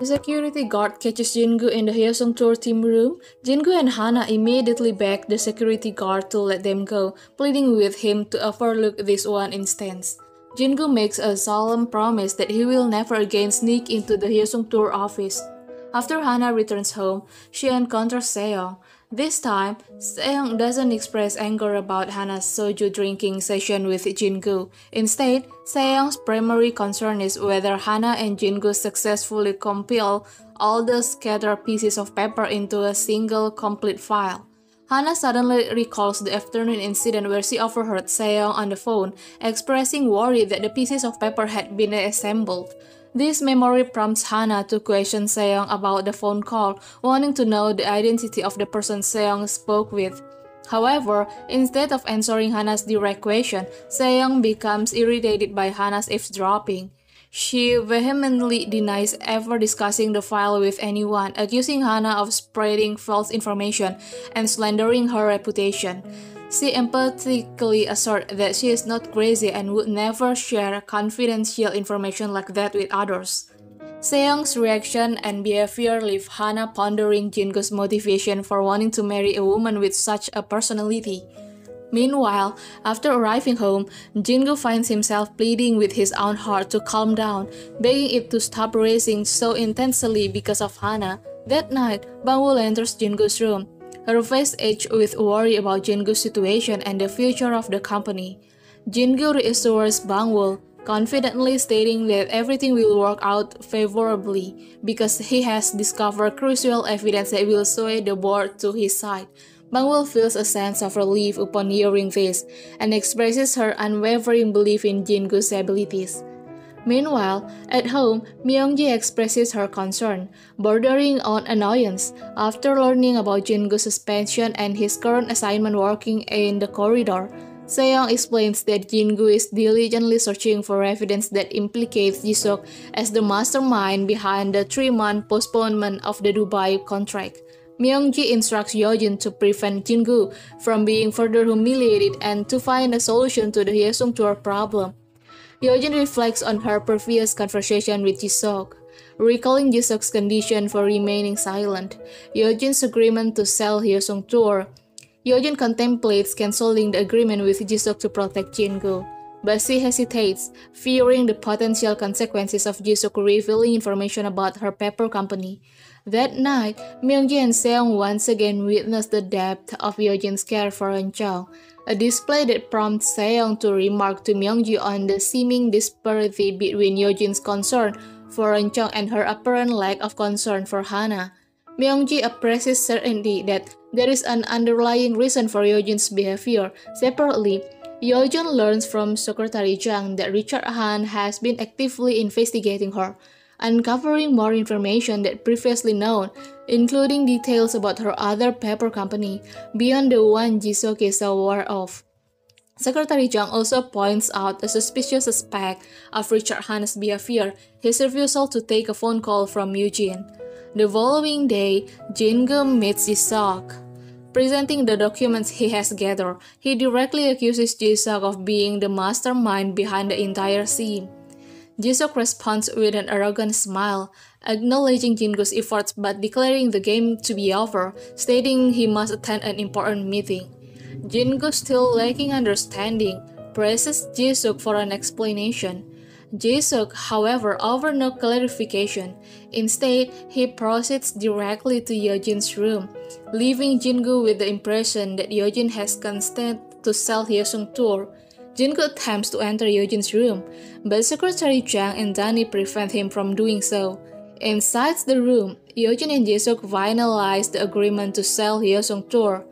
The security guard catches Jingu in the Hyosung tour team room. Jingu and Hana immediately beg the security guard to let them go, pleading with him to overlook this one instance. Jingu makes a solemn promise that he will never again sneak into the Hyosung tour office. After Hana returns home, she encounters Seong. This time, Seong doesn't express anger about Hana's soju drinking session with Jingu. Instead, Seong's primary concern is whether Hana and Jingu successfully compile all the scattered pieces of paper into a single complete file. Hana suddenly recalls the afternoon incident where she overheard Seong on the phone, expressing worry that the pieces of paper had been assembled. This memory prompts Hana to question Seong about the phone call, wanting to know the identity of the person Seong spoke with. However, instead of answering Hana's direct question, Seong becomes irritated by Hana's eavesdropping. She vehemently denies ever discussing the file with anyone, accusing Hana of spreading false information and slandering her reputation. She emphatically asserts that she is not crazy and would never share confidential information like that with others. Seong's reaction and behavior leave Hana pondering Jingu's motivation for wanting to marry a woman with such a personality. Meanwhile, after arriving home, Jingu finds himself pleading with his own heart to calm down, begging it to stop racing so intensely because of Hana. That night, Bangwoo enters Jingu's room, her face edged with worry about Jingu's situation and the future of the company. Jingu reassures Bangwoo, confidently stating that everything will work out favorably because he has discovered crucial evidence that will sway the board to his side. Bangwoo feels a sense of relief upon hearing this and expresses her unwavering belief in Jingu's abilities. Meanwhile, at home, Myungji expresses her concern, bordering on annoyance, after learning about Jingu's suspension and his current assignment working in the corridor. Seong explains that Jingu is diligently searching for evidence that implicates Jisuk as the mastermind behind the 3-month postponement of the Dubai contract. Myungji instructs Yeojin to prevent Jingu from being further humiliated and to find a solution to the Hyosung tour problem. Yeojin reflects on her previous conversation with Jisuk, recalling Jisuk's condition for remaining silent, Yeojin's agreement to sell Hyosung tour. Yeojin contemplates canceling the agreement with Jisuk to protect Jingu, but she hesitates, fearing the potential consequences of Jisuk revealing information about her paper company. That night, Myungji and Seong once again witness the depth of Yeojin's care for Eunchang, a display that prompts Seong to remark to Myungji on the seeming disparity between Yeojin's concern for Eunchang and her apparent lack of concern for Hana. Myungji expresses certainty that there is an underlying reason for Yeojin's behavior. Separately, Yeojin learns from Secretary Jang that Richard Han has been actively investigating her, uncovering more information than previously known, including details about her other paper company, beyond the one Jisuk is aware of. Secretary Jang also points out a suspicious aspect of Richard Han's behavior, his refusal to take a phone call from Eugene. The following day, Jingu meets Jisuk. Presenting the documents he has gathered, he directly accuses Jisuk of being the mastermind behind the entire scene. Jisuk responds with an arrogant smile, acknowledging Jingu's efforts but declaring the game to be over, stating he must attend an important meeting. Jingu, still lacking understanding, presses Jisuk for an explanation. Jisuk, however, offers no clarification. Instead, he proceeds directly to Yeojin's room, leaving Jingu with the impression that Yeojin has consented to sell Hyosung tour. Jingu attempts to enter Yeojin's room, but Secretary Jang and Danny prevent him from doing so. Inside the room, Yeojin and Jisuk finalize the agreement to sell Hyosung tour.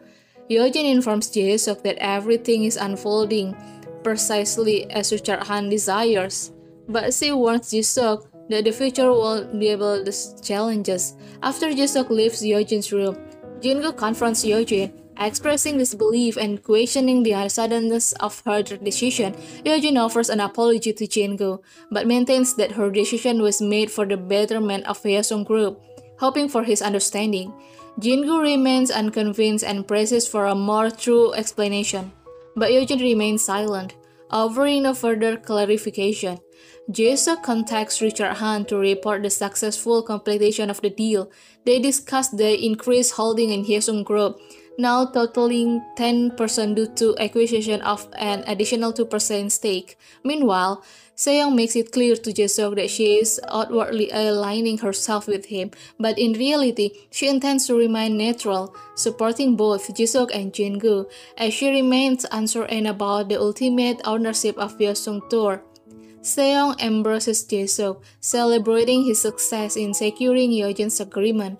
Yeojin informs Jisuk that everything is unfolding precisely as Richard Han desires, but she warns Jisuk that the future won't be able to challenges. After Jisuk leaves Yeojin's room, Jingu confronts Yeojin, expressing disbelief and questioning the suddenness of her decision. Yeojin offers an apology to Jingu, but maintains that her decision was made for the betterment of Hyosung group, hoping for his understanding. Jingu remains unconvinced and presses for a more true explanation, but Yeojin remains silent. Offering no further clarification, Jae-suk contacts Richard Han to report the successful completion of the deal. They discuss the increased holding in Hyesung Group, now totaling 10% due to acquisition of an additional 2% stake. Meanwhile, Seong makes it clear to Jae-suk that she is outwardly aligning herself with him, but in reality, she intends to remain neutral, supporting both Jae-suk and Jin-gu, as she remains uncertain about the ultimate ownership of Hyesung Tour. Seong embraces Jae-suk, celebrating his success in securing Yeojin's agreement.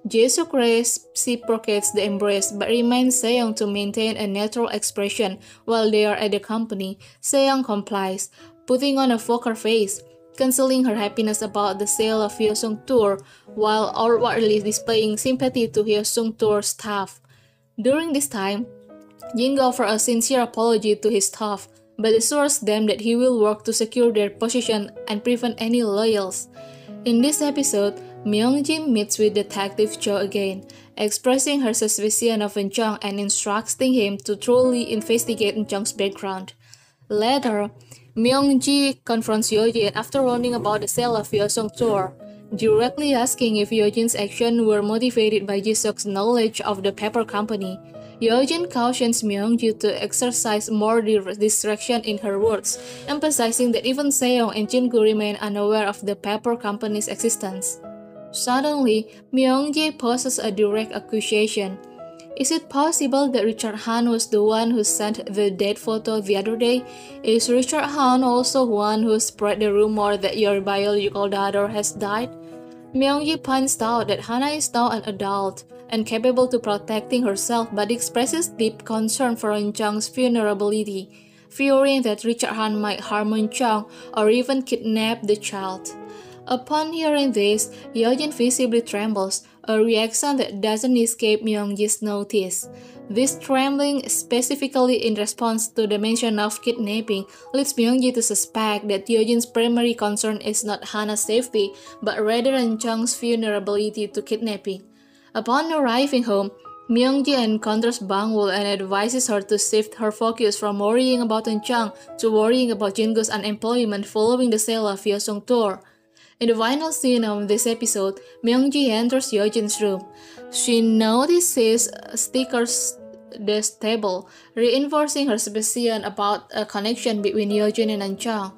Jae-suk reciprocates the embrace but reminds Seong to maintain a neutral expression while they are at the company. Seong complies, putting on a poker face, concealing her happiness about the sale of Hyesung Tour while outwardly displaying sympathy to Hyesung Tour staff. During this time, Jin offers a sincere apology to his staff, but assures them that he will work to secure their position and prevent any loyals. In this episode, Myung-ji meets with Detective Cho again, expressing her suspicion of Eun-jung and instructing him to thoroughly investigate Eun-jung's background. Later, Myung-ji confronts Yeojin after learning about the sale of Hyesung Tour, directly asking if Yeojin's actions were motivated by Jae-suk's knowledge of the paper company. Yeojin cautions Myung-ji to exercise more discretion in her words, emphasizing that even Seong and Jin-gu remain unaware of the paper company's existence. Suddenly, Myung-ji poses a direct accusation. Is it possible that Richard Han was the one who sent the dead photo the other day? Is Richard Han also one who spread the rumor that your biological daughter has died? Myung-ji points out that Hana is now an adult and capable to protecting herself, but expresses deep concern for Eun-jung's vulnerability, fearing that Richard Han might harm Eun-jung or even kidnap the child. Upon hearing this, Yeojin visibly trembles, a reaction that doesn't escape Myung-ji's notice. This trembling, specifically in response to the mention of kidnapping, leads Myung-ji to suspect that Yeojin's primary concern is not Hana's safety, but rather Eun-jung's vulnerability to kidnapping. Upon arriving home, Myung-ji encounters Bang-woo and advises her to shift her focus from worrying about Eun-jung to worrying about Jin-gu's unemployment following the sale of Hyesung Tour. In the final scene of this episode, Myung-ji enters Yeojin's room. She notices stickers at the table, reinforcing her suspicion about a connection between Yeojin and Eun-jung.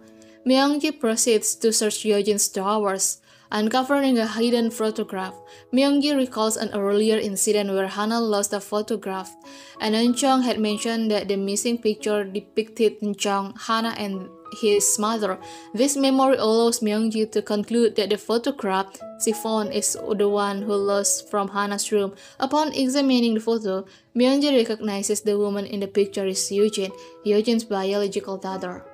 Myung-ji proceeds to search Yeojin's drawers, uncovering a hidden photograph. Myung-ji recalls an earlier incident where Hana lost a photograph, and Eun-jung had mentioned that the missing picture depicted Eun-jung, Hana, and his mother. This memory allows Myung-ji to conclude that the photograph she found is the one who lost from Hana's room. Upon examining the photo, Myung-ji recognizes the woman in the picture is Yeojin's biological daughter.